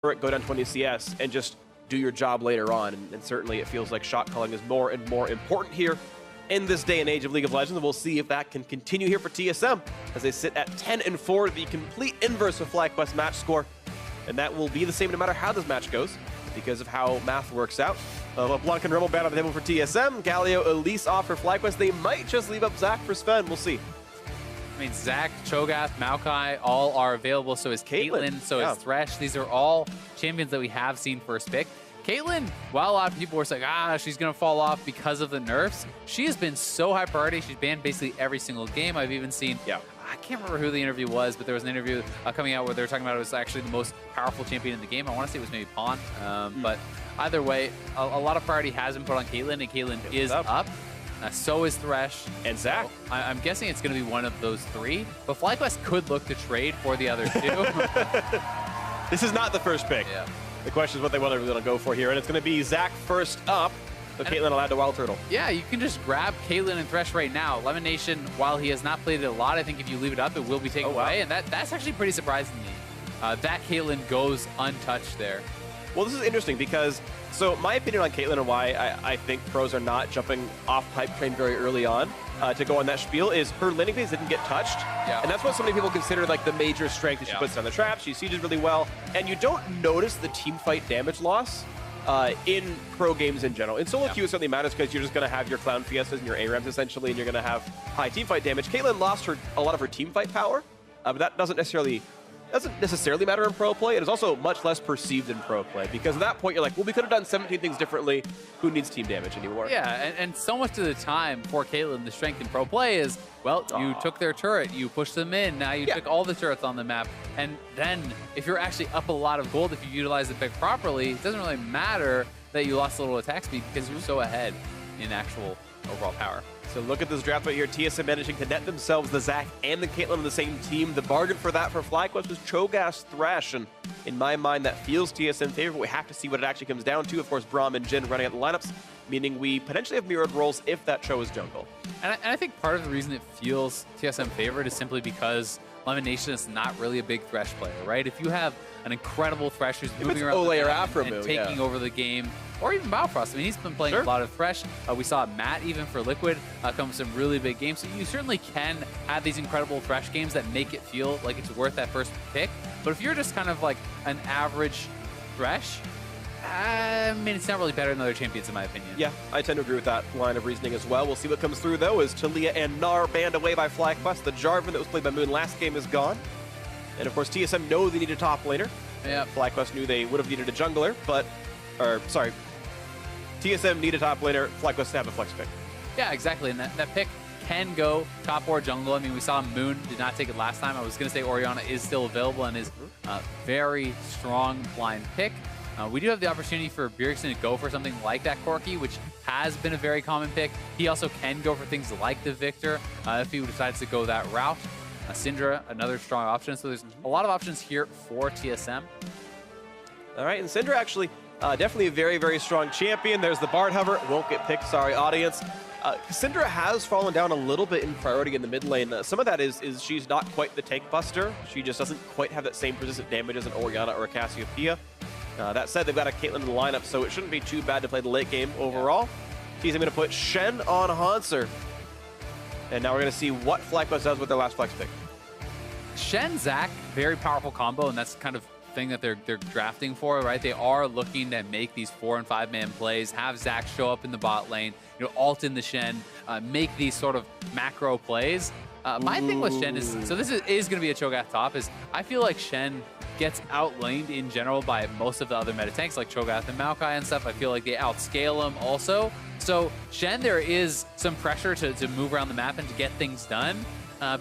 go down 20 CS and just do your job later on. And certainly it feels like shot calling is more and more important here in this day and age of League of Legends. We'll see if that can continue here for TSM as they sit at 10-4, the complete inverse of FlyQuest match score. And that will be the same no matter how this match goes because of how math works out. LeBlanc and Rimmel bad on the table for TSM. Galio, Elise off for FlyQuest. They might just leave up Zach for Sven. We'll see. I mean, Zach, Cho'Gath, Maokai, all are available. So is Caitlyn, so is Thresh. These are all champions that we have seen first pick. Caitlyn, while a lot of people were saying, she's going to fall off because of the nerfs, she has been so high priority. She's banned basically every single game. I've even seen, I can't remember who the interview was, but there was an interview coming out where they were talking about it was actually the most powerful champion in the game. I want to say it was maybe Pawn. But either way, a lot of priority has been put on Caitlyn, and Caitlyn is up. So is Thresh. And Zach. So I'm guessing it's going to be one of those three. But FlyQuest could look to trade for the other two. This is not the first pick. Yeah. The question is what they want to go for here. And it's going to be Zach first up. So Caitlyn allowed to Wild Turtle. Yeah, you can just grab Caitlyn and Thresh right now. Lemon Nation, while he has not played it a lot, I think if you leave it up, it will be taken away. And that's actually pretty surprising to me. That Caitlyn goes untouched there. Well, this is interesting because, so my opinion on Caitlyn and why I think pros are not jumping off hype train very early on to go on that spiel is her landing phase didn't get touched. Yeah. And that's what so many people consider like the major strength. That she puts down the traps, she sieges really well, and you don't notice the team fight damage loss in pro games in general. In solo queue it certainly matters because you're just going to have your Clown Fiestas and your ARAMs essentially, and you're going to have high team fight damage. Caitlyn lost a lot of her team fight power, but that doesn't necessarily matter in pro play. It is also much less perceived in pro play because at that point you're like, well, we could have done 17 things differently. Who needs team damage anymore? Yeah, and so much of the time for Caitlyn, the strength in pro play is, well, you took their turret, you pushed them in, now you took all the turrets on the map. And then if you're actually up a lot of gold, if you utilize the pick properly, it doesn't really matter that you lost a little attack speed because you're so ahead in actual overall power. So look at this draft right here. TSM managing to net themselves the Zach and the Caitlyn on the same team. The bargain for that for FlyQuest was Cho'Gath Thresh, and in my mind that feels TSM favorite. We have to see what it actually comes down to. Of course, Braum and Jhin running out the lineups, meaning we potentially have mirrored roles if that Cho is jungle. And I think part of the reason it feels TSM favored is simply because Lemon Nation is not really a big Thresh player, right? If you have an incredible Thresh who's moving around Ole or and taking over the game, or even Bifrost. I mean, he's been playing a lot of Thresh. We saw Matt, even for Liquid, come with some really big games. So you certainly can have these incredible Thresh games that make it feel like it's worth that first pick. But if you're just kind of like an average Thresh, I mean, it's not really better than other champions, in my opinion. Yeah, I tend to agree with that line of reasoning as well. We'll see what comes through, though, as Talia and Gnar banned away by FlyQuest. The Jarvan that was played by Moon last game is gone. And, of course, TSM know they need a top laner. Yeah. FlyQuest knew they would have needed a jungler, but... sorry. TSM need a top laner, FlyQuest to have a flex pick. Yeah, exactly, and that pick can go top or jungle. I mean, we saw Moon did not take it last time. I was going to say Orianna is still available and is a very strong blind pick. We do have the opportunity for Bjergsen to go for something like that Corki, which has been a very common pick. He also can go for things like the Victor if he decides to go that route. Syndra, another strong option. So there's a lot of options here for TSM. All right, and Syndra actually definitely a very, very strong champion. There's the Bard Hover. Won't get picked, sorry, audience. Syndra has fallen down a little bit in priority in the mid lane. Some of that is she's not quite the tank buster. She just doesn't quite have that same persistent damage as an Orianna or a Cassiopeia. That said, they've got a Caitlyn in the lineup, so it shouldn't be too bad to play the late game overall. He's going to put Shen on Hanser. And now we're going to see what FlyQuest does with their last flex pick. Shen, Zach, very powerful combo, and that's kind of thing that they're drafting for, right? They are looking to make these 4- and 5-man plays, have Zach show up in the bot lane, ult in the Shen, make these sort of macro plays. My thing with Shen is, so this is going to be a Cho'Gath top, is I feel like Shen gets outlaned in general by most of the other meta tanks like Cho'Gath and Maokai and stuff. I feel like they outscale him also. So Shen, there is some pressure to move around the map and to get things done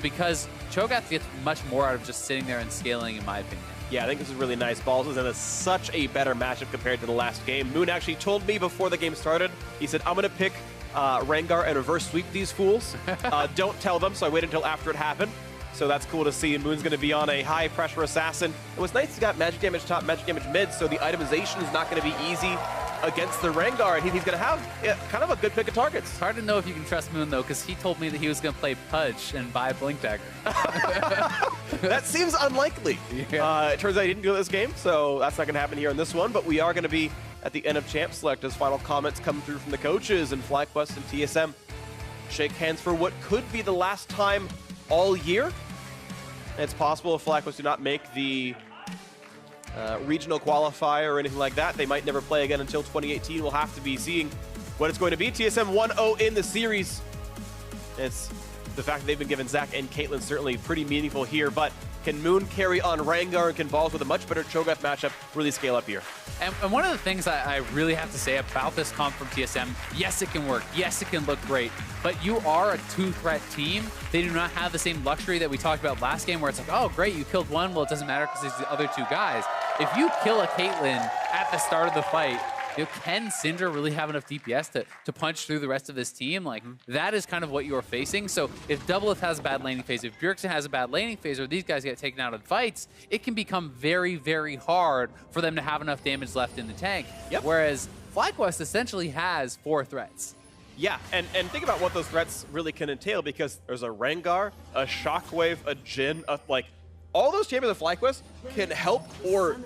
because Cho'Gath gets much more out of just sitting there and scaling, in my opinion. Yeah, I think this is really nice balls, and it's such a better matchup compared to the last game. Moon actually told me before the game started, he said, I'm going to pick Rengar and reverse sweep these fools. Don't tell them, so I waited until after it happened. So that's cool to see, and Moon's going to be on a high-pressure assassin. It was nice he got magic damage top, magic damage mid, so the itemization is not going to be easy. against the Rengar, and he's going to have kind of a good pick of targets. It's hard to know if you can trust Moon, though, because he told me that he was going to play Pudge and buy a Blink Dagger. That seems unlikely. Yeah. It turns out he didn't do this game, so that's not going to happen here in this one, but we are going to be at the end of Champ Select as final comments come through from the coaches, and FlyQuest and TSM shake hands for what could be the last time all year. It's possible if FlyQuest do not make the regional qualifier or anything like that, they might never play again until 2018. We'll have to be seeing what it's going to be. TSM 1-0 in the series. It's the fact that they've been given Zach and Caitlyn certainly pretty meaningful here, but can Moon carry on Rengar and can Balls with a much better Cho'Gath matchup really scale up here? And one of the things I really have to say about this comp from TSM, yes, it can work. Yes, it can look great. But you are a two-threat team. They do not have the same luxury that we talked about last game where it's like, oh, great, you killed one. Well, it doesn't matter because there's the other two guys. If you kill a Caitlyn at the start of the fight, can Syndra really have enough DPS to punch through the rest of this team? Like, that is kind of what you're facing. So if Doublelift has a bad laning phase, if Bjergsen has a bad laning phase, or these guys get taken out in fights, it can become very, very hard for them to have enough damage left in the tank. Yep. Whereas FlyQuest essentially has 4 threats. Yeah, and think about what those threats really can entail, because there's a Rengar, a Shockwave, a Jhin, like, all those champions of FlyQuest can help or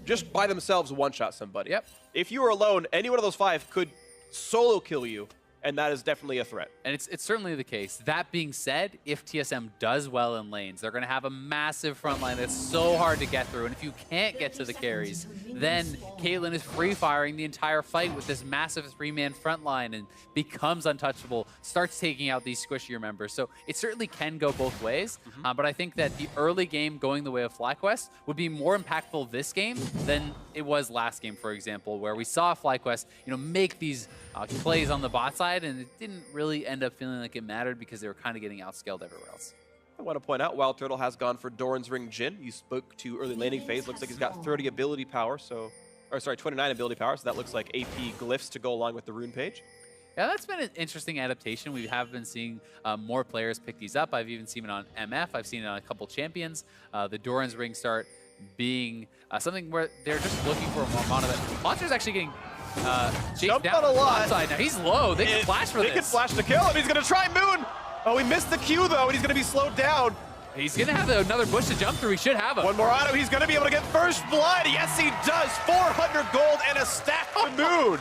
just by themselves one-shot somebody. Yep. If you were alone, any one of those 5 could solo kill you, and that is definitely a threat. And it's certainly the case. That being said, if TSM does well in lanes, they're going to have a massive front line that's so hard to get through. And if you can't get to the carries, then Caitlyn is free-firing the entire fight with this massive 3-man front line and becomes untouchable, starts taking out these squishier members. So it certainly can go both ways. But I think that the early game going the way of FlyQuest would be more impactful this game than it was last game, for example, where we saw FlyQuest, make these plays on the bot side, and it didn't really end up feeling like it mattered because they were kind of getting outscaled everywhere else. I want to point out, Wild Turtle has gone for Doran's Ring Jhin. You spoke to early laning phase. Looks like he's got 30 ability power, 29 ability power, so that looks like AP glyphs to go along with the rune page. Yeah, that's been an interesting adaptation. We have been seeing more players pick these up. I've even seen it on MF. I've seen it on a couple champions. The Doran's Ring start being something where they're just looking for more mana. Monster's actually getting chased down on the left side. Now he's low. They can flash for this. They can flash to kill him. He's going to try Moon. Oh, he missed the Q, though, and he's going to be slowed down. He's going to have another bush to jump through. He should have him. One more auto. He's going to be able to get first blood. Yes, he does. 400 gold and a stack to Moon.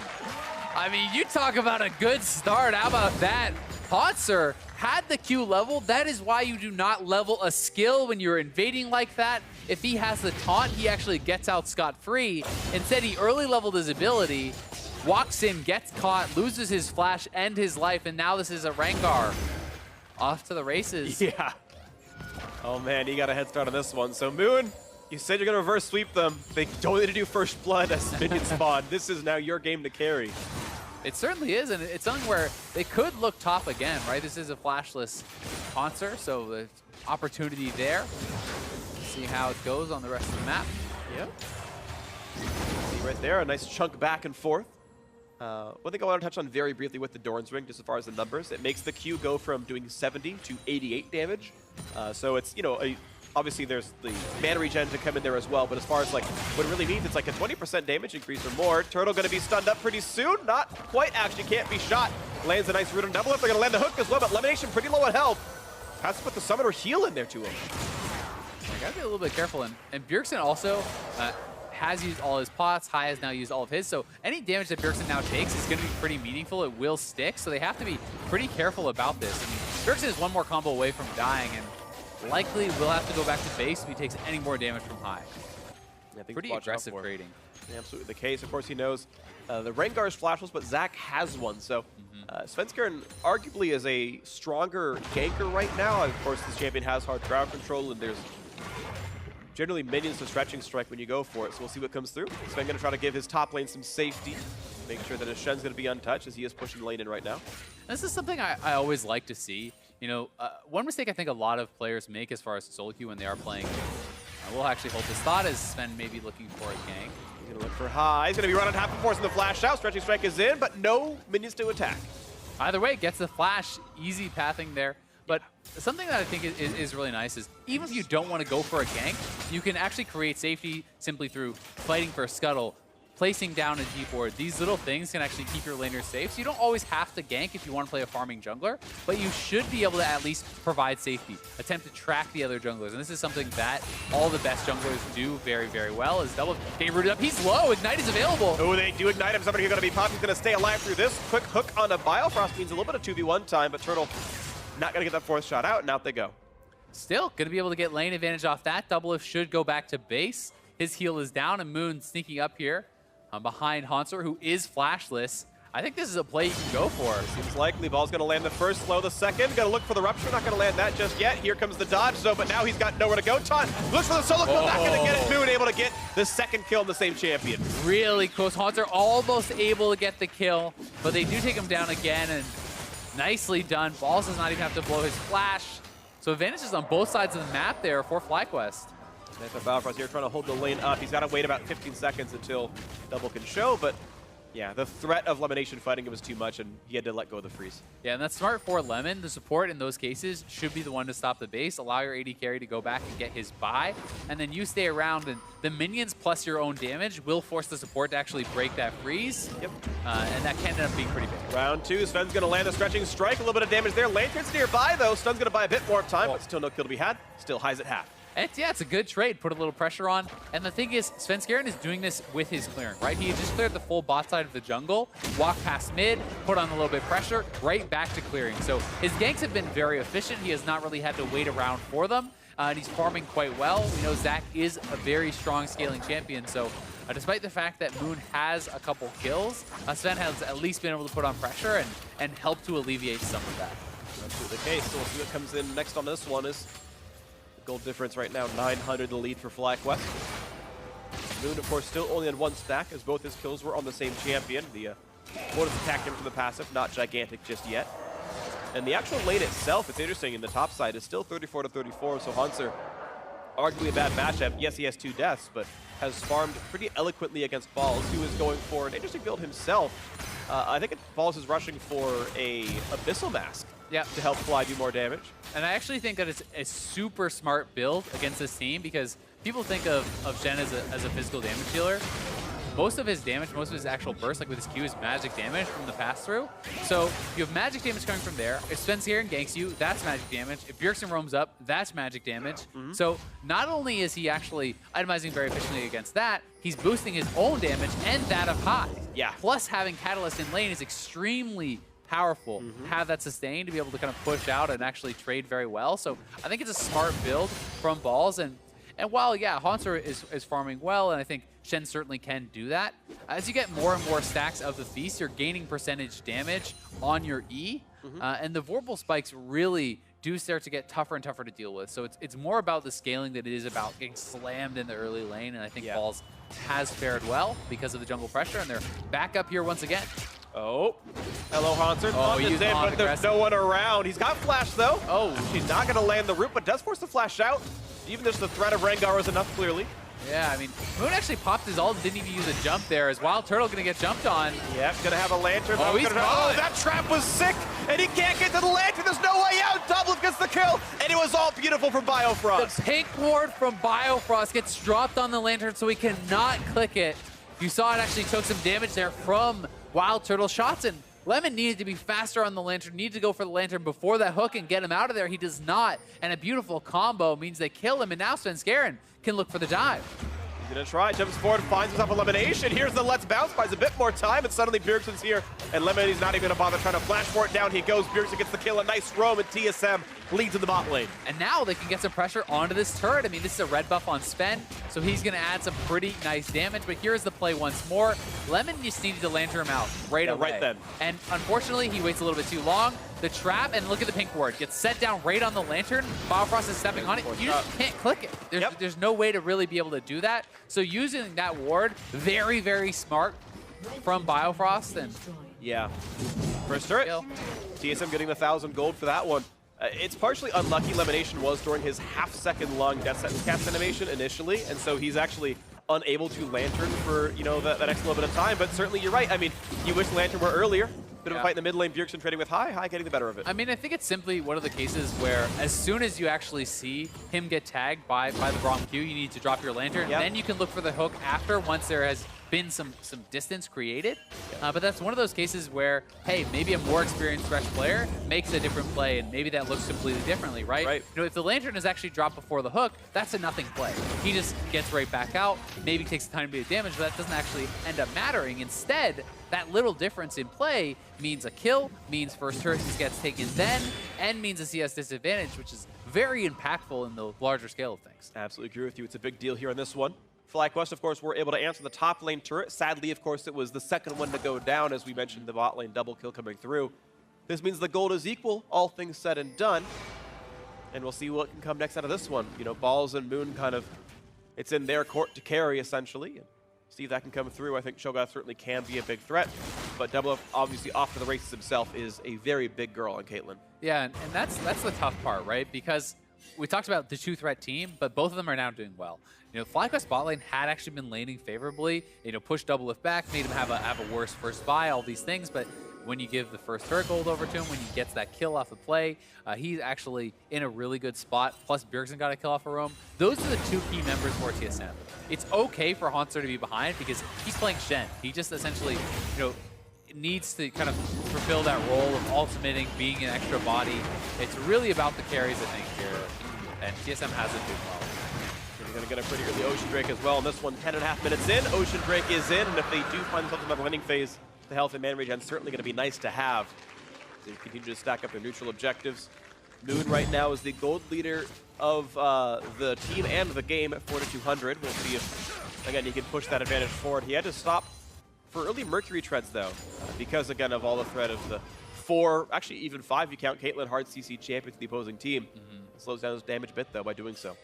I mean, you talk about a good start. How about that? Hotzer had the Q level. That is why you do not level a skill when you're invading like that. If he has the taunt, he actually gets out scot-free. Instead, he early leveled his ability, walks in, gets caught, loses his flash and his life, and now this is a Rengar. Off to the races. Yeah. Oh, man, he got a head start on this one. So, Moon, you said you're going to reverse sweep them. They don't need to do first blood as minion spawn. This is now your game to carry. It certainly is, and it's something where they could look top again, right? This is a flashless Poncer, so the opportunity there. See how it goes on the rest of the map. Yep. See right there, a nice chunk back and forth. One thing I want to touch on very briefly with the Doran's Ring, just as far as the numbers, it makes the Q go from doing 70 to 88 damage. So it's, obviously there's the mana regen to come in there as well, but as far as like what it really means, it's like a 20% damage increase or more. Turtle going to be stunned up pretty soon. Not quite, actually can't be shot. Lands a nice root on double. They're going to land the hook as well, but Elimination pretty low on health. Has to put the summoner heal in there to him. I gotta be a little bit careful, and Bjergsen also has used all his pots. Hai has now used all of his, so any damage that Bjergsen now takes is going to be pretty meaningful. It will stick, so they have to be pretty careful about this. I mean, Bjergsen is one more combo away from dying, and likely will have to go back to base if he takes any more damage from Hai. Yeah, pretty aggressive trading. Yeah, absolutely the case. Of course, he knows the Rengar is flashless, but Zach has one, so Svenskeren arguably is a stronger ganker right now. Of course, this champion has hard crowd control, and there's generally minions to stretching strike when you go for it, so we'll see what comes through. Sven going to try to give his top lane some safety, make sure that his Shen's going to be untouched as he is pushing the lane in right now. This is something I always like to see. One mistake I think a lot of players make as far as solo queue when they are playing, we'll actually hold this thought, as Sven may be looking for a gank. He's going to look for Hai. He's going to be running half the force in the flash out. Stretching strike is in, but no minions to attack. Either way, gets the flash, easy pathing there. But something that I think is really nice is even if you don't want to go for a gank, you can actually create safety simply through fighting for a scuttle, placing down a deep ward. These little things can actually keep your laner safe. So you don't always have to gank if you want to play a farming jungler, but you should be able to at least provide safety, attempt to track the other junglers. And this is something that all the best junglers do very, very well. Is double getting rooted up. He's low. Ignite is available. Oh, they do ignite him. Somebody who's going to be popped. He's going to stay alive through this. Quick hook on a Biofrost means a little bit of 2v1 time, but Turtle not going to get that fourth shot out, and out they go. Still going to be able to get lane advantage off that. Doublelift should go back to base. His heal is down, and Moon sneaking up here behind Hansor, who is flashless. I think this is a play you can go for. Seems likely. Ball's going to land the first, slow the second. Going to look for the rupture. Not going to land that just yet. Here comes the dodge, though, but now he's got nowhere to go. Taunt looks for the solo kill. Not going to get it. Moon able to get the second kill in the same champion. Really close. Hansor almost able to get the kill, but they do take him down again, and nicely done. Balls does not even have to blow his flash. So advantages on both sides of the map there for FlyQuest. That's Biofrost here trying to hold the lane up. He's got to wait about 15 seconds until double can show, but yeah, the threat of Lemonation fighting him was too much, and he had to let go of the freeze. Yeah, and that's smart for Lemon. The support in those cases should be the one to stop the base, allow your AD carry to go back and get his buy, and then you stay around, and the minions plus your own damage will force the support to actually break that freeze. Yep. And that can end up being pretty big. Round two, Sven's going to land a stretching strike. A little bit of damage there. Lantern's nearby, though. Stun's going to buy a bit more time, but still no kill to be had. Still highs at half. Yeah, it's a good trade. Put a little pressure on. And the thing is, Svenskeren is doing this with his clearing, right? He just cleared the full bot side of the jungle, walked past mid, put on a little bit of pressure, right back to clearing. So his ganks have been very efficient. He has not really had to wait around for them. And he's farming quite well. We know Zach is a very strong scaling champion. So despite the fact that Moon has a couple kills, Sven has at least been able to put on pressure and help to alleviate some of that. That's the case. So we'll see what comes in next on this one is gold difference right now, 900 the lead for FlyQuest. Moon, of course, still only on one stack, as both his kills were on the same champion. The bonus attack him from the passive, not gigantic just yet. And the actual lane itself, it's interesting, in the top side is still 34 to 34, so Hansor, arguably a bad matchup. Yes, he has 2 deaths, but has farmed pretty eloquently against Balls, who is going for an interesting build himself. I think Balls is rushing for a Abyssal Mask. Yeah, to help Fly do more damage. And I actually think that it's a super smart build against this team because people think of Shen as a physical damage dealer. Most of his damage, most of his actual burst, like with his Q, is magic damage from the pass-through. So you have magic damage coming from there. If Svenskeren ganks you, that's magic damage. If Bjergsen roams up, that's magic damage. So not only is he actually itemizing very efficiently against that, he's boosting his own damage and that of High. Yeah. Plus having Catalyst in lane is extremely powerful. Have that sustain to be able to kind of push out and actually trade very well. So I think it's a smart build from Balls. And while, yeah, Hansor is farming well, and I think Shen certainly can do that, as you get more and more stacks of the Feast, you're gaining percentage damage on your E. And the Vorpal spikes really do start to get tougher and tougher to deal with. So it's more about the scaling than it is about getting slammed in the early lane. And I think Balls has fared well because of the jungle pressure, and they're back up here once again. Oh, hello, Hansor. Oh, he's in, but there's no one around. He's got flash, though. Oh, he's not going to land the root, but does force the flash out. Even just the threat of Rengar was enough, clearly. Yeah, I mean, Moon actually popped his ult and didn't even use a jump there. Is Wild Turtle going to get jumped on? Yep, going to have a lantern. Oh, he's oh, that trap was sick, and he can't get to the lantern. There's no way out. Doublelift gets the kill, and it was all beautiful from Biofrost. The pink ward from Biofrost gets dropped on the lantern, so he cannot click it. You saw it actually took some damage there from Wild Turtle shots, and Lemon needed to be faster on the lantern, needed to go for the lantern before that hook and get him out of there. He does not, and a beautiful combo means they kill him, and now Svenskeren can look for the dive. He's gonna try, jumps forward, finds himself elimination. Here's the Let's Bounce, buys a bit more time, and suddenly Bjergsen's here, and Lemon's not even gonna bother trying to flash for it. Down he goes, Bjergsen gets the kill, a nice roam, and TSM leads in the bot lane. And now they can get some pressure onto this turret. I mean, this is a red buff on Sven, so he's gonna add some pretty nice damage, but here's the play once more. Lemon just needed to lantern him out right away. Right then. And unfortunately, he waits a little bit too long. The trap, and look at the pink ward, gets set down right on the lantern. Biofrost is stepping on it. You just can't click it. There's no way to really be able to do that. So using that ward, very, very smart from Biofrost. And yeah, first turret. TSM getting the 1,000 gold for that one. It's partially unlucky. Lemonation was during his half-second long death sentence caps animation initially, and so he's actually unable to lantern for, you know, that next little bit of time. But certainly you're right. I mean, you wish lantern were earlier. Bit of a fight in the mid lane, Bjergsen trading with High getting the better of it. I mean, I think it's simply one of the cases where as soon as you actually see him get tagged by the Braum Q, you need to drop your lantern. Then you can look for the hook after, once there has been some distance created. But that's one of those cases where, hey, maybe a more experienced fresh player makes a different play, and maybe that looks completely differently, right? You know, if the Lantern is actually dropped before the hook, that's a nothing play. He just gets right back out, maybe takes the time to do damage, but that doesn't actually end up mattering. Instead, that little difference in play means a kill, means first turret gets taken then, and means a CS disadvantage, which is very impactful in the larger scale of things. Absolutely agree with you. It's a big deal here on this one. FlyQuest, of course, were able to answer the top lane turret. Sadly, of course, it was the second one to go down, as we mentioned, the bot lane double kill coming through. This means the gold is equal, all things said and done. And we'll see what can come next out of this one. You know, Balls and Moon kind of, it's in their court to carry, essentially. And see if that can come through. I think Shogoth certainly can be a big threat. But Double F, obviously, off to the races himself, is a very big girl on Caitlyn. Yeah, and that's the tough part, right? Because we talked about the two-threat team, but both of them are now doing well. You know, FlyQuest bot lane had actually been laning favorably. You know, pushed Double Lift back, made him have a worse first buy, all these things. But when you give the first turret gold over to him, when he gets that kill off the play, he's actually in a really good spot. Plus, Bjergsen got a kill off of Rome. Those are the two key members for TSM. It's okay for Hauntzer to be behind because he's playing Shen. He just essentially, you know, needs to kind of fulfill that role of ultimating, being an extra body. It's really about the carries, I think, here. And TSM has it doing well. They're going to get a pretty early Ocean Drake as well. And this one, 10.5 minutes in. Ocean Drake is in. And if they do find themselves in the winning phase, the health and man regen certainly going to be nice to have. They continue to stack up their neutral objectives. Moon right now is the gold leader of the team and the game at 4-200. We'll see if, again, he can push that advantage forward. He had to stop for early Mercury treads, though, because, again, of all the threat of the 4, actually even 5 if you count Caitlyn, hard CC champion to the opposing team. Slows down his damage a bit, though, by doing so.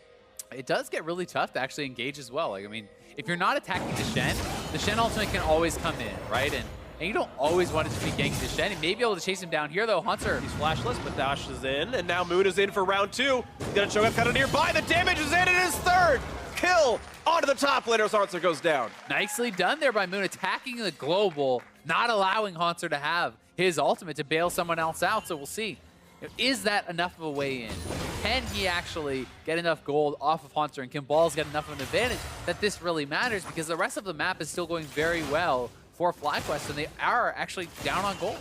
It does get really tough to actually engage as well. Like, I mean, if you're not attacking the Shen ultimate can always come in, right? And you don't always want it to be ganking the Shen. He may be able to chase him down here, though. Hauntzer, he's flashless, but Dash is in, and now Moon is in for round 2. He's gonna show up kind of nearby. The damage is in, and his third kill onto the top laner as Hauntzer goes down. Nicely done there by Moon, attacking the global, not allowing Hauntzer to have his ultimate to bail someone else out, so we'll see. Is that enough of a way in? Can he actually get enough gold off of Hauntzer, and can Balls get enough of an advantage that this really matters? Because the rest of the map is still going very well for FlyQuest, and they are actually down on gold.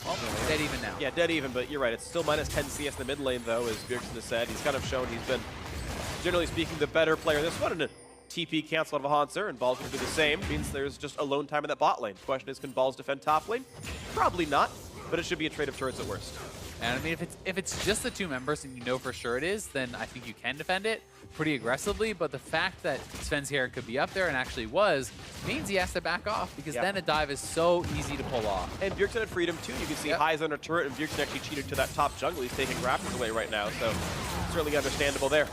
Well, dead even now. Yeah, dead even, but you're right. It's still minus 10 CS in the mid lane, though, as Bjergsen has said. He's kind of shown he's been, generally speaking, the better player. This one, and a TP cancel out of a Hauntzer, and Balls going to do the same. Means there's just alone time in that bot lane. Question is, can Balls defend top lane? Probably not, but it should be a trade of turrets at worst. And I mean, if it's just the two members and you know for sure it is, then I think you can defend it pretty aggressively. But the fact that Sven's hair could be up there and actually was means he has to back off, because then a dive is so easy to pull off. And Bjergsen had freedom too. You can see High's under turret, and Bjergsen actually cheated to that top jungle. He's taking Raptors away right now, so certainly understandable there.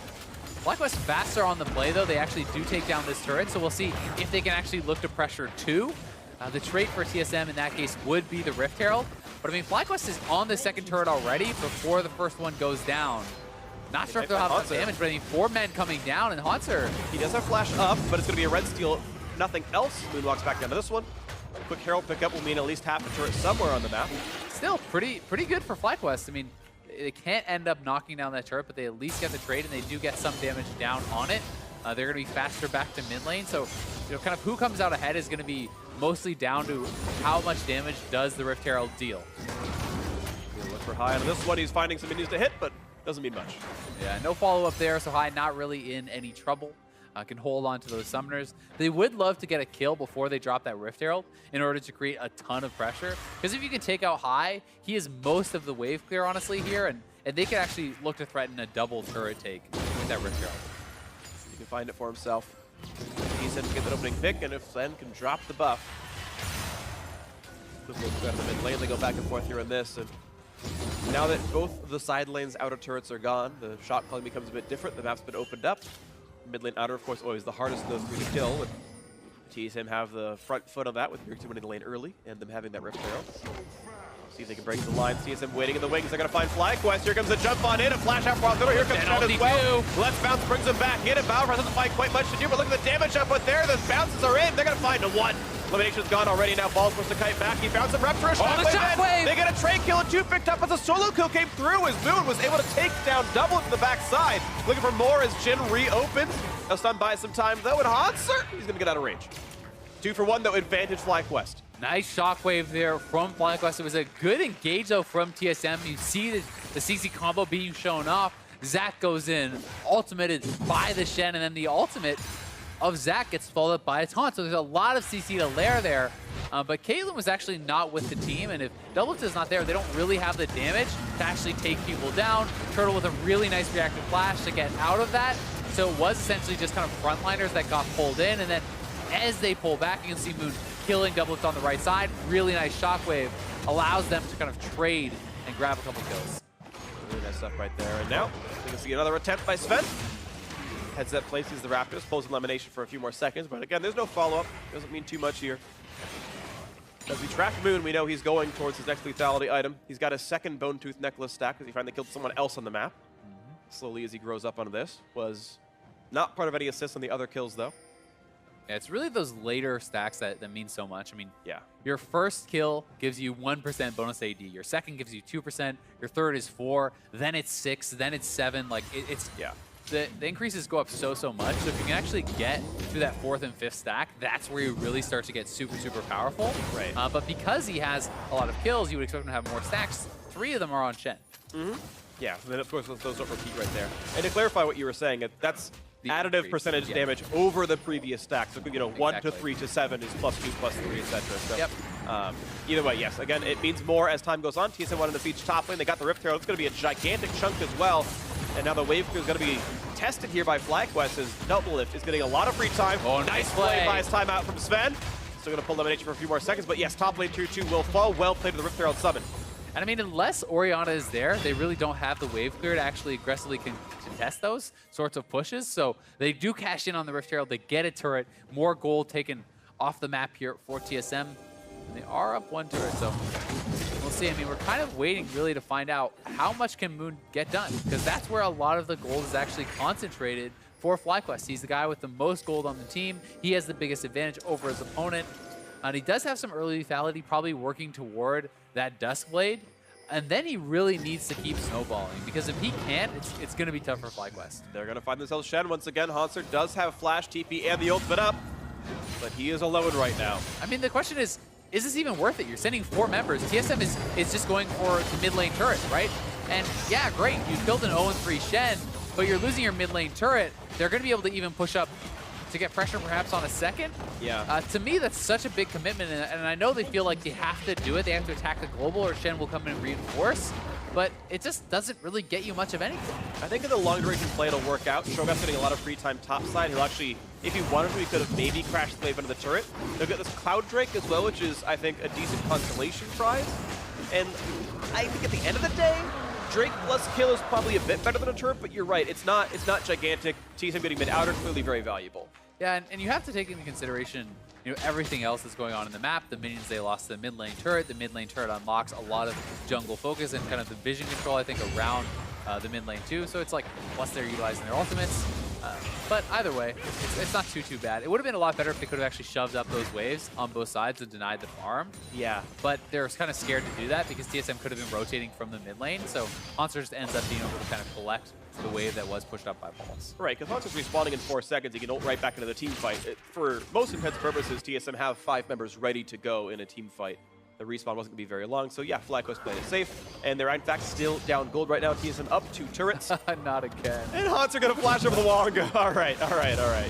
FlyQuest faster on the play, though. They actually do take down this turret, so we'll see if they can actually look to pressure 2. The trait for TSM in that case would be the Rift Herald. But I mean, FlyQuest is on the second turret already before the first one goes down. Not sure if they'll have enough damage, but I mean, 4 men coming down, and Hauntzer. He does have flash up, but it's going to be a red steal. Nothing else. Moon walks back down to this one. Quick Herald pickup will mean at least half a turret somewhere on the map. Still pretty good for FlyQuest. I mean, they can't end up knocking down that turret, but they at least get the trade, and they do get some damage down on it. They're going to be faster back to mid lane, so you know, kind of who comes out ahead is going to be mostly down to how much damage does the Rift Herald deal. We'll look for High on this one. He's finding some minions to hit, but doesn't mean much. Yeah, no follow-up there, so High not really in any trouble. Can hold on to those summoners. They would love to get a kill before they drop that Rift Herald in order to create a ton of pressure. Because if you can take out High, he is most of the wave clear, honestly, here, and they can actually look to threaten a double turret take with that Rift Herald. He can find it for himself. He's going to get that opening pick, and if Sven can drop the buff. The mid lane, they go back and forth here on this, and now that both the side lanes outer turrets are gone, the shot calling becomes a bit different. The map's been opened up. Mid lane outer, of course, always the hardest of those 3 to kill. And TSM have the front foot on that with Bjergsen winning the lane early and them having that Rift Herald. See if they can break the line. TSM waiting in the wings. They're going to find FlyQuest. Here comes a jump on in. A flash out for Hauntzer. Here comes Shen as well. Let's bounce, brings him back in. And Valor doesn't find quite much to do, but look at the damage output there. The bounces are in. They're going to find a 1. Elimination's gone already. Now Balls wants to kite back. He found some reps for a shockwave. They get a trade kill, and 2 picked up as a solo kill came through as Moon was able to take down Double to the backside. Looking for more as Jin reopens. Now stunned by some time though, and Hauntzer, he's going to get out of range. 2 for 1 though, advantage FlyQuest. Nice shockwave there from FlyQuest. It was a good engage though from TSM. You see the CC combo being shown off. Zac goes in, ultimated by the Shen, and then the ultimate of Zac gets followed up by a taunt. So there's a lot of CC to lair there. But Caitlyn was actually not with the team, and if Doublelift is not there, they don't really have the damage to actually take people down. Turtle with a really nice reactive flash to get out of that. So it was essentially just kind of frontliners that got pulled in, and then as they pull back, you can see Moon killing Doublelift on the right side. Really nice shockwave. Allows them to kind of trade and grab a couple kills. Really nice stuff right there. And now, we can see another attempt by Sven. Heads up, places the Raptors, pulls elimination for a few more seconds, but again, there's no follow-up. Doesn't mean too much here. As we track Moon, we know he's going towards his next lethality item. He's got a second Bone Tooth necklace stack because he finally killed someone else on the map. Slowly as he grows up onto this. Was not part of any assists on the other kills, though. Yeah, it's really those later stacks that mean so much. I mean, yeah, your first kill gives you 1% bonus AD. Your second gives you 2%. Your third is 4. Then it's 6. Then it's 7. Like, it's... Yeah. The increases go up so much. So if you can actually get to that 4th and 5th stack, that's where you really start to get super powerful. Right. But because he has a lot of kills, you would expect him to have more stacks. 3 of them are on Shen. Yeah, and then of course those don't repeat right there. And to clarify what you were saying, that's the additive percentage damage over the previous stack. So, you know, 1 to 3 to 7 is +2, +3, etc. So, either way, yes. Again, it means more as time goes on. TSM wanted to siege top lane. They got the Rift Herald. It's going to be a gigantic chunk as well. And now the wave crew is going to be tested here by FlyQuest as Doublelift is getting a lot of free time. Oh, nice play. By his timeout from Sven. Still going to pull elimination for a few more seconds. But yes, top lane tier 2 will fall. Well played to the Rift Herald summon. And I mean, unless Orianna is there, they really don't have the wave clear to actually aggressively contest those sorts of pushes. So they do cash in on the Rift Herald. They get a turret. More gold taken off the map here for TSM. And they are up 1 turret, so we'll see. I mean, we're kind of waiting really to find out how much can Moon get done, because that's where a lot of the gold is actually concentrated for FlyQuest. He's the guy with the most gold on the team. He has the biggest advantage over his opponent. And he does have some early lethality, probably working toward that Duskblade. And then he really needs to keep snowballing, because if he can't, it's going to be tough for FlyQuest. They're going to find themselves Shen once again. Hanser does have Flash, TP, and the ultimate up, but he is alone right now. I mean, the question is this even worth it? You're sending 4 members. TSM is just going for the mid lane turret, right? And yeah, great, you killed an 0-3 Shen, but you're losing your mid lane turret. They're going to be able to even push up to get pressure perhaps on a second. Yeah. To me, that's such a big commitment, and I know they feel like they have to do it. They have to attack the global, or Shen will come in and reinforce. But it just doesn't really get you much of anything. I think in the long duration play it'll work out. Shogun's getting a lot of free time topside. He'll actually, if he wanted to, he could have maybe crashed the wave into the turret. They'll get this Cloud Drake as well, which is, I think, a decent constellation prize. And I think at the end of the day, Drake plus kill is probably a bit better than a turret, but you're right, it's not gigantic. TSM getting mid outer, clearly very valuable. Yeah, and you have to take into consideration, you know, everything else that's going on in the map. The minions, they lost the mid lane turret. The mid lane turret unlocks a lot of jungle focus and kind of the vision control, I think, around the mid lane too. So it's like, plus they're utilizing their ultimates. But either way, it's not too bad. It would have been a lot better if they could have actually shoved up those waves on both sides and denied the farm. Yeah. But they're kind of scared to do that because TSM could have been rotating from the mid lane. So Hanser just ends up being able to kind of collect the wave that was pushed up by Pulse. Right, because Hanser's respawning in 4 seconds. He can ult right back into the team fight. For most intents and purposes, TSM have 5 members ready to go in a team fight. The respawn wasn't going to be very long, so yeah, FlyQuest played it safe. And they're in fact still down gold right now. TSM up 2 turrets. Not again. And Hanser going to flash over the wall and go, all right.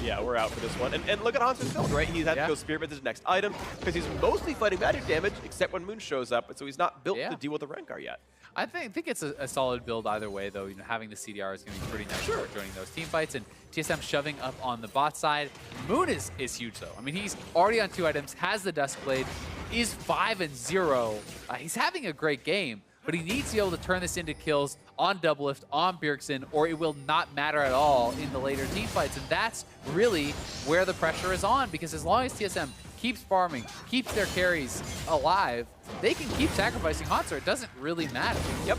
Yeah, we're out for this one. And look at Hanser's build, right? He's had to go Spearmint his next item because he's mostly fighting magic damage, except when Moon shows up. And so he's not built to deal with the Rengar yet. I think it's a solid build either way, though. You know, having the CDR is going to be pretty nice for joining those team fights. And TSM shoving up on the bot side. Moon is huge, though. I mean, he's already on 2 items, has the Duskblade, is 5-0. He's having a great game, but he needs to be able to turn this into kills on Doublelift, on Bjergsen, or it will not matter at all in the later team fights. And that's really where the pressure is on, because as long as TSM keeps farming, keeps their carries alive, they can keep sacrificing Hanser. It doesn't really matter. Yep.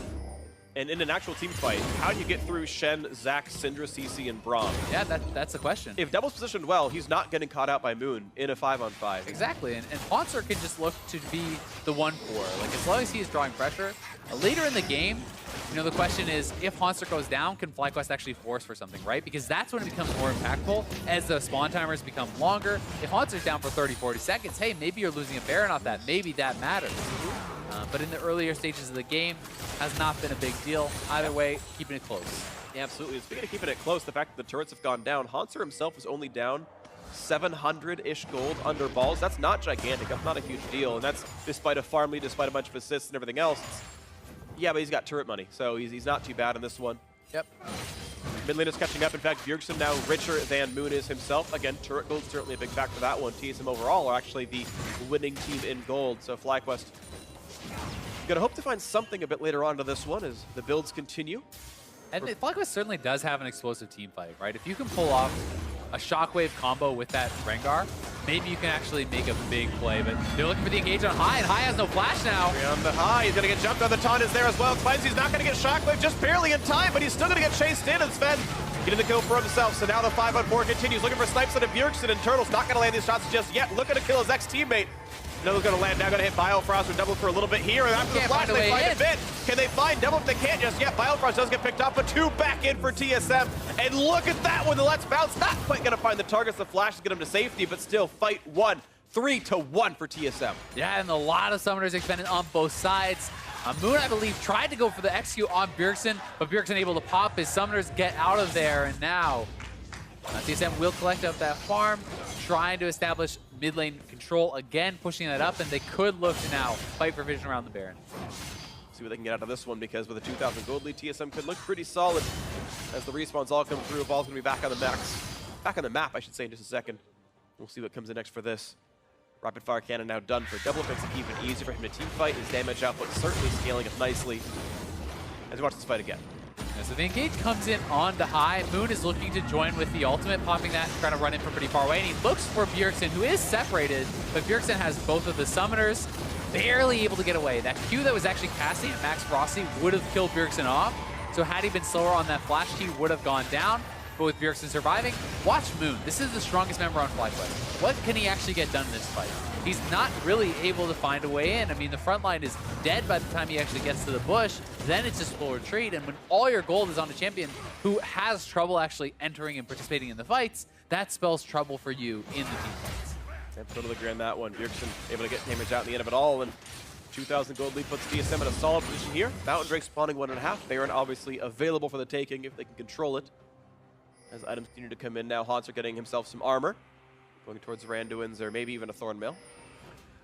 And in an actual team fight, how do you get through Shen, Zac, Syndra, CC, and Braum? Yeah, that's the question. If Double's positioned well, he's not getting caught out by Moon in a 5-on-5. Exactly, and Hanser can just look to be the 1-4. Like, as long as he is drawing pressure, later in the game, you know, the question is, if Haunter goes down, can FlyQuest actually force for something, right? Because that's when it becomes more impactful as the spawn timers become longer. If Haunter's down for 30, 40 seconds, hey, maybe you're losing a Baron off that. Maybe that matters. But in the earlier stages of the game, has not been a big deal. Either way, keeping it close. Yeah, absolutely. Speaking of keeping it close, the fact that the turrets have gone down, Haunter himself is only down 700-ish gold under balls. That's not gigantic. That's not a huge deal. And that's despite a farm lead, despite a bunch of assists and everything else. Yeah, but he's got turret money, so he's not too bad in this one. Yep. Mid lane is catching up. In fact, Bjergsen now richer than Moon is himself. Again, turret gold certainly a big factor for that one. TSM overall are actually the winning team in gold. So FlyQuest gonna hope to find something a bit later on to this one as the builds continue. And FlyQuest certainly does have an explosive team fight, right? If you can pull off a shockwave combo with that Rengar, maybe you can actually make a big play. But they're looking for the engage on High, and High has no flash now. On the High, he's gonna get jumped on. The taunt is there as well. Finds he's not gonna get shockwave, just barely in time, but he's still gonna get chased in, and Sven getting the kill for himself. So now the 5-on-4 continues, looking for snipes out of Bjergsen, and Turtle's not gonna land these shots just yet. Looking to kill his ex-teammate. Another's gonna land, now gonna hit Biofrost with double for a little bit here, and after the flash they find a bit. Can they find double? If they can't just yet, Biofrost does get picked up, but 2 back in for TSM. And look at that one, the Let's Bounce, not quite gonna find the targets. The flash is get him to safety, but still fight one. 3-1 for TSM. Yeah, and a lot of summoners expended on both sides. Moon, I believe, tried to go for the execute on Bjergsen, but Bjergsen able to pop. His summoners get out of there, and now TSM will collect up that farm, trying to establish mid lane control again, pushing that up, and they could look to now fight for vision around the Baron. See what they can get out of this one, because with a 2,000 gold lead, TSM could look pretty solid as the respawns all come through. Ball's gonna be back on the map, I should say, in just a second. We'll see what comes in next for this. Rapid fire cannon now done for double, makes it even easier for him to team fight. His damage output certainly scaling up nicely as we watch this fight again. Yeah, so the engage comes in on the High. Moon is looking to join with the ultimate, popping that, trying to run in from pretty far away, and he looks for Bjergsen, who is separated, but Bjergsen has both of the summoners, barely able to get away. That Q that was actually casting at Max Rossi would have killed Bjergsen off, so had he been slower on that flash, he would have gone down. But with Bjergsen surviving, watch Moon. This is the strongest member on FlyQuest. What can he actually get done in this fight? He's not really able to find a way in. I mean, the front line is dead by the time he actually gets to the bush. Then it's just full retreat. And when all your gold is on a champion who has trouble actually entering and participating in the fights, that spells trouble for you in the team fights. And totally agree on that one. Bjergsen able to get damage out in the end of it all. And 2,000 gold lead puts TSM in a solid position here. Mountain Drake spawning 1.5. Baron obviously available for the taking if they can control it. As items continue to come in now, Haunter getting himself some armor. Going towards Randuin's or maybe even a Thornmail.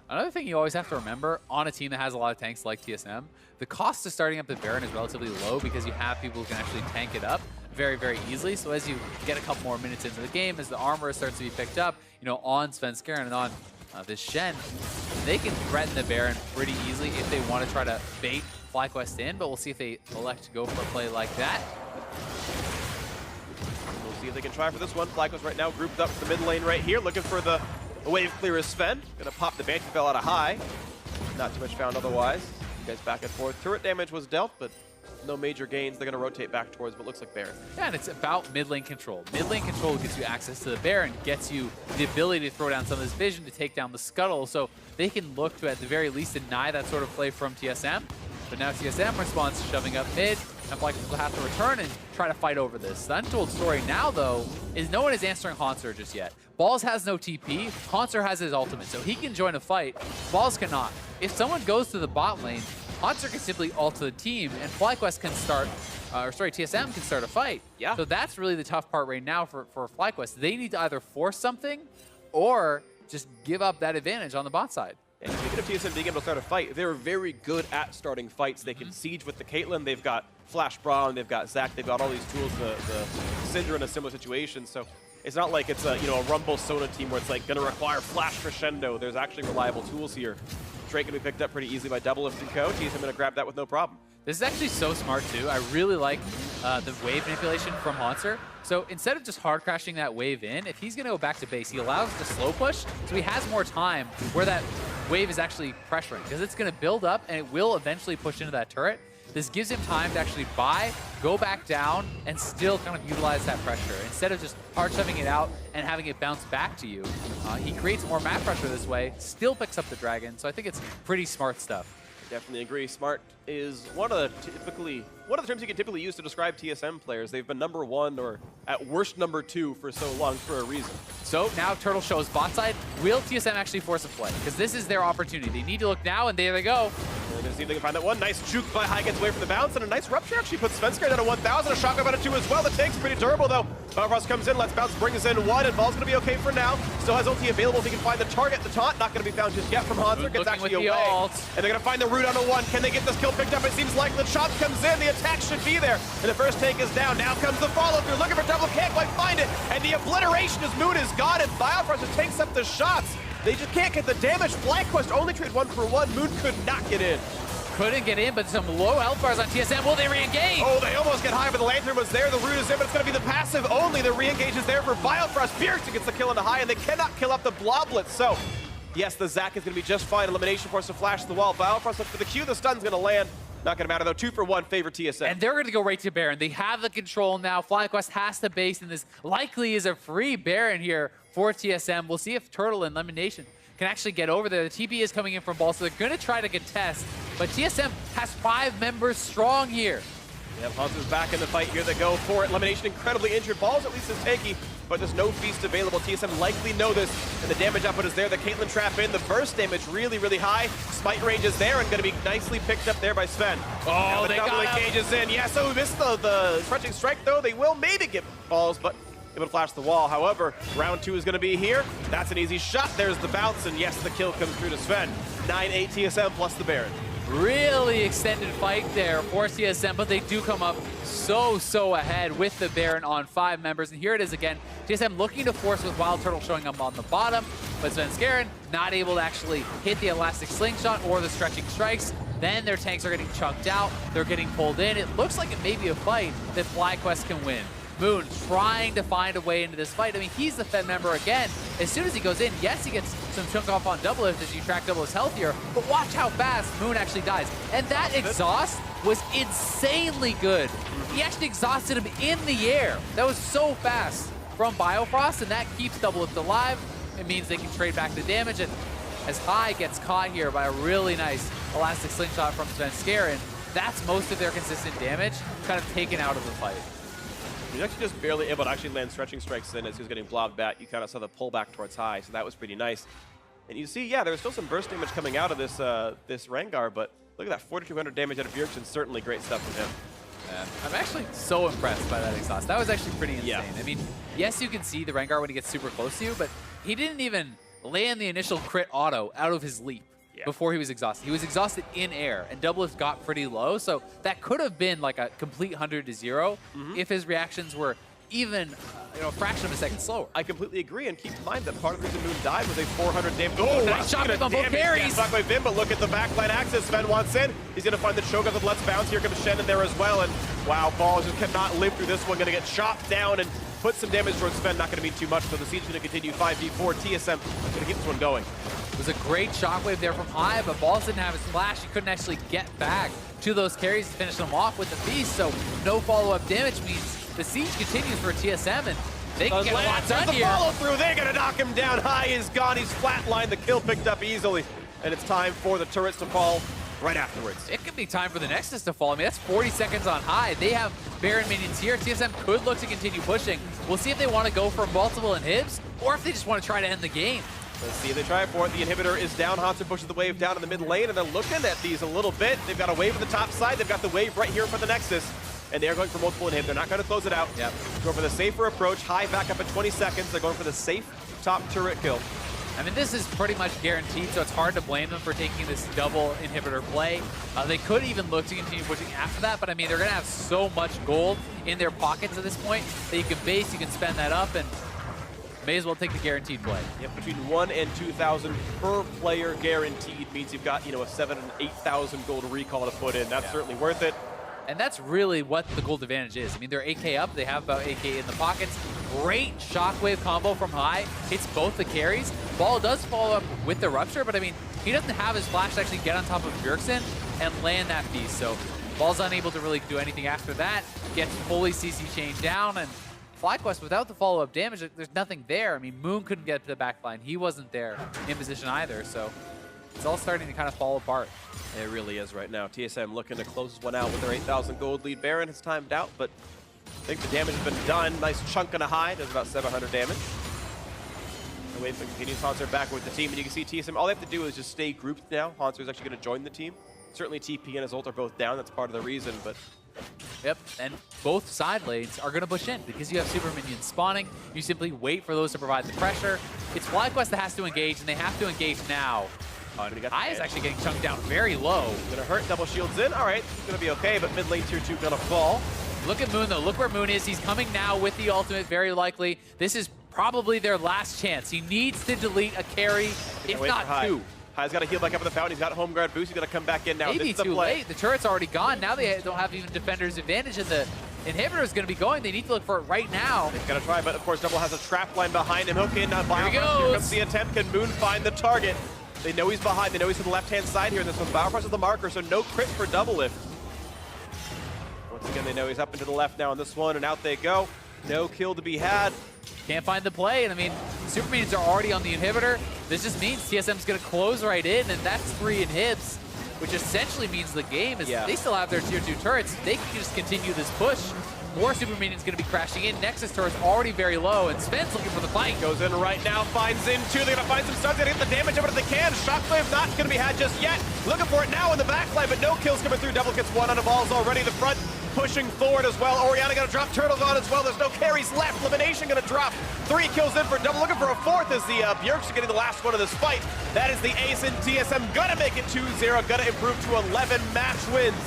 Another thing you always have to remember on a team that has a lot of tanks like TSM, the cost of starting up the Baron is relatively low because you have people who can actually tank it up very, very easily. So as you get a couple more minutes into the game, as the armor starts to be picked up, you know, on Svenskeren and on this Shen, they can threaten the Baron pretty easily if they want to try to bait FlyQuest in, but we'll see if they elect to go for a play like that. We'll see if they can try for this one. FlyQuest right now grouped up the mid lane right here, looking for the wave clear is Sven. Gonna pop the Banshee Fell out of High. Not too much found otherwise. You guys back and forth. Turret damage was dealt, but no major gains. They're gonna rotate back towards what looks like Baron. Yeah, and it's about mid lane control. Mid lane control gets you access to the Baron, gets you the ability to throw down some of this vision to take down the Scuttle, so they can look to, at the very least, deny that sort of play from TSM. But now TSM responds to shoving up mid, and FlyQuest will have to return and try to fight over this. The untold story now, though, is no one is answering Haunter just yet. Balls has no TP, Haunter has his ultimate, so he can join a fight. Balls cannot. If someone goes to the bot lane, Haunter can simply ult to the team, and FlyQuest can start, TSM can start a fight. Yeah. So that's really the tough part right now for FlyQuest. They need to either force something or just give up that advantage on the bot side. And speaking of TSM being able to start a fight, they're very good at starting fights. They can siege with the Caitlyn. They've got Flash Brawn. They've got Zac. They've got all these tools. The Syndra in a similar situation. So it's not like it's a a Rumble Sona team where it's like going to require Flash Crescendo. There's actually reliable tools here. Drake can be picked up pretty easily by Doublelift and Co. TSM going to grab that with no problem. This is actually so smart too. I really like the wave manipulation from Haunter. So instead of just hard crashing that wave in, if he's going to go back to base, he allows the slow push, so he has more time where that wave is actually pressuring, because it's going to build up and it will eventually push into that turret. This gives him time to actually buy, go back down, and still kind of utilize that pressure. Instead of just hard shoving it out and having it bounce back to you, he creates more map pressure this way, still picks up the dragon, so I think it's pretty smart stuff. Definitely agree. Smart is one of the terms you can typically use to describe TSM players. They've been #1 or at worst #2 for so long for a reason. So now Turtle shows bot side. Will TSM actually force a play? Because this is their opportunity. They need to look now, and there they go. They're going to see if they can find that one. Nice juke by High, gets away from the bounce, and a nice rupture actually puts Svenskar down to 1,000. A shotgun about it too as well. The tank's pretty durable though. Bifrost comes in, lets bounce, brings in one, and Ball's going to be okay for now. Still has ulti available if he can find the target. The taunt not going to be found just yet from Hanser. Gets actually away. And they're going to find the root on a one. Can they get this kill picked up? It seems like the chop comes in. The attack should be there. And the first tank is down. Now comes the follow through. Looking for double, can't quite find it. And the obliteration as Moon is gone. And Bifrost just takes up the shots. They just can't get the damage. FlyQuest only trade 1-for-1. Moon could not get in. Couldn't get in, but some low health bars on TSM. Will they re-engage? Oh, they almost get high, but the Lantern was there. The root is in, but it's going to be the passive only. The re-engage is there for Bifrost. Bjergsen gets the kill into High, and they cannot kill up the Bloblets. So, yes, the Zac is going to be just fine. Elimination force to flash the wall. Bifrost looks for the Q. The stun's going to land. Not going to matter, though. 2-for-1 favor TSM. And they're going to go right to Baron. They have the control now. FlyQuest has to base, and this likely is a free Baron here for TSM. We'll see if Turtle and Elimination can actually get over there. The TP is coming in from Ball, so they're going to try to contest. But TSM has 5 members strong here. Yep, Hanser's back in the fight here. They go for it. Elimination incredibly injured. Ball's at least is tanky, but there's no feast available. TSM likely know this, and the damage output is there. The Caitlyn trap in. The burst damage really, really high. Smite range is there and going to be nicely picked up there by Sven. Oh, the double engages in. Yeah, so we missed the stretching strike, though. They will maybe get balls, but able to flash the wall. However, round 2 is going to be here. That's an easy shot. There's the bounce, and yes, the kill comes through to Sven. 9-8 TSM plus the Baron. Really extended fight there for TSM, but they do come up so ahead with the Baron on 5 members. And here it is again. TSM looking to force with Wild Turtle showing up on the bottom, but Svenskar not able to actually hit the elastic slingshot or the stretching strikes. Then their tanks are getting chunked out. They're getting pulled in. It looks like it may be a fight that FlyQuest can win. Moon trying to find a way into this fight. I mean, he's the Fed member again. As soon as he goes in, yes, he gets some chunk off on double lift as you track double his health here, but watch how fast Moon actually dies. And that exhaust was insanely good. He actually exhausted him in the air. That was so fast from Biofrost, and that keeps double lift alive. It means they can trade back the damage, and as High gets caught here by a really nice elastic slingshot from Svenskar, and that's most of their consistent damage kind of taken out of the fight. He was actually just barely able to actually land stretching strikes in as he was getting blobbed back. You kind of saw the pullback towards High, so that was pretty nice. And you see, yeah, there was still some burst damage coming out of this this Rengar, but look at that 4,200 damage out of Bjergsen. Certainly great stuff from him. I'm actually so impressed by that exhaust. That was actually pretty insane. Yeah. I mean, yes, you can see the Rengar when he gets super close to you, but he didn't even land the initial crit auto out of his leap. Yeah. Before he was exhausted. He was exhausted in air, and double lift got pretty low, so that could have been like a complete 100 to 0 if his reactions were even a fraction of a second slower. I completely agree, and keep in mind that part of the reason Moon died was a 400 damage. Oh, nice shot on both carries. Stuck by Vim, but look at the backline access. Sven wants in. He's going to find the choke of the Let's Bounce. Here comes Shen in there as well, and wow, Ball just cannot live through this one. Going to get chopped down and put some damage towards Sven. Not going to mean too much, so the siege is going to continue. 5v4. TSM going to keep this one going. It was a great shockwave there from High, but Balls didn't have his flash. He couldn't actually get back to those carries to finish them off with the feast, so no follow-up damage means the siege continues for TSM, and they can get a lot done here. Follow-through, they're going to knock him down. High is gone. He's flatlined. The kill picked up easily, and it's time for the turrets to fall right afterwards. It could be time for the Nexus to fall. I mean, that's 40 seconds on High. They have Baron minions here. TSM could look to continue pushing. We'll see if they want to go for multiple inhibs, or if they just want to try to end the game. Let's see if they try for it. The inhibitor is down. Hansen pushes the wave down in the mid lane, and they're looking at these a little bit. They've got a wave on the top side. They've got the wave right here for the Nexus, and they're going for multiple inhib. They're not going to close it out. Yep. Going for the safer approach. High back up at 20 seconds. They're going for the safe top turret kill. I mean, this is pretty much guaranteed, so it's hard to blame them for taking this double inhibitor play. They could even look to continue pushing after that, but I mean, they're going to have so much gold in their pockets at this point that you can base, you can spend that up, and may as well take the guaranteed play. Yep, between 1 and 2,000 per player guaranteed means you've got, a 7,000 and 8,000 gold recall to put in. That's certainly worth it. And that's really what the gold advantage is. I mean, they're AK up. They have about AK in the pockets. Great shockwave combo from High. Hits both the carries. Ball does follow up with the rupture, but I mean, he doesn't have his flash to actually get on top of Bjergsen and land that piece. So Ball's unable to really do anything after that. Gets fully CC chained down, and FlyQuest, without the follow-up damage, there's nothing there. I mean, Moon couldn't get to the backline. He wasn't there in position either, so it's all starting to kind of fall apart. It really is right now. TSM looking to close this one out with their 8,000 gold lead. Baron has timed out, but I think the damage has been done. Nice chunk and a high. Does about 700 damage. The wave continues. Hauntzer back with the team, and you can see TSM. All they have to do is just stay grouped now. Hauntzer is actually going to join the team. Certainly TP and his ult are both down. That's part of the reason, but... Yep, and both side lanes are going to push in because you have super minions spawning. You simply wait for those to provide the pressure. It's FlyQuest that has to engage, and they have to engage now. High is actually getting chunked down very low. Gonna hurt, double shields in. All right, it's gonna be okay, but mid lane tier 2 gonna fall. Look at Moon though, look where Moon is. He's coming now with the ultimate, very likely. This is probably their last chance. He needs to delete a carry, if not two. High's got to heal back up in the fountain. He's got home guard boost. He's going to come back in now. Maybe too late. The turret's already gone. Now they don't have even defender's advantage, and the inhibitor is going to be going. They need to look for it right now. They've got to try, but of course Double has a trap line behind him. Hook in. Here he goes. Here comes the attempt. Can Moon find the target? They know he's behind. They know he's to the left-hand side here. This one, Biopress is the marker, so no crit for Doublelift. Once again, they know he's up and to the left now on this one, and out they go. No kill to be had. Can't find the play, and I mean, super minions are already on the inhibitor. This just means TSM's going to close right in, and that's 3 inhibs, which essentially means the game is they still have their tier 2 turrets. They can just continue this push. More super minions going to be crashing in. Nexus turret's already very low, and Sven's looking for the fight. Goes in right now, finds in 2. They're going to find some stuns. They're going to get the damage over if they can. Shockwave not going to be had just yet. Looking for it now in the backline, but no kills coming through. Double gets 1 on the balls already. The front pushing forward as well. Orianna going to drop Turtles on as well. There's no carries left. Elimination going to drop. 3 kills in for Double. Looking for a 4th as the Bjergs are getting the last one of this fight. That is the ace, and TSM going to make it 2-0. Going to improve to 11 match wins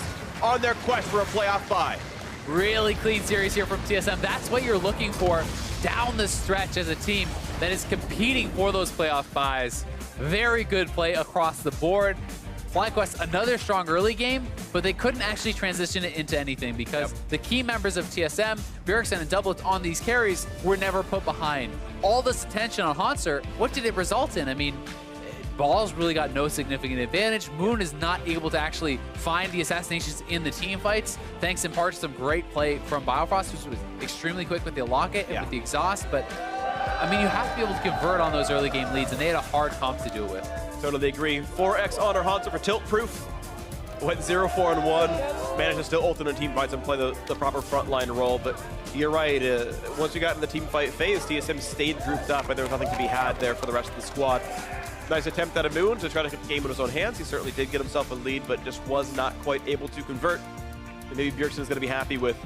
on their quest for a playoff bye. Really clean series here from TSM. That's what you're looking for down the stretch as a team that is competing for those playoff buys. Very good play across the board. FlyQuest, another strong early game, but they couldn't actually transition it into anything because the key members of TSM, Bjergsen and Doublelift on these carries, were never put behind. All this attention on Hauntzer, what did it result in? I mean, Balls really got no significant advantage. Moon is not able to actually find the assassinations in the team fights, thanks in part to some great play from Biofrost, who was extremely quick with the locket and with the exhaust, but I mean, you have to be able to convert on those early game leads, and they had a hard comp to do it with. Totally agree. 4x honor Hauntzer for tilt proof. Went 0-4-1. Managed to still ultimate team fights and play the proper frontline role. But you're right. Once you got in the team fight phase, TSM stayed grouped up, and there was nothing to be had there for the rest of the squad. Nice attempt out of Moon to try to get the game in his own hands. He certainly did get himself a lead, but just was not quite able to convert. And maybe Bjergsen is going to be happy with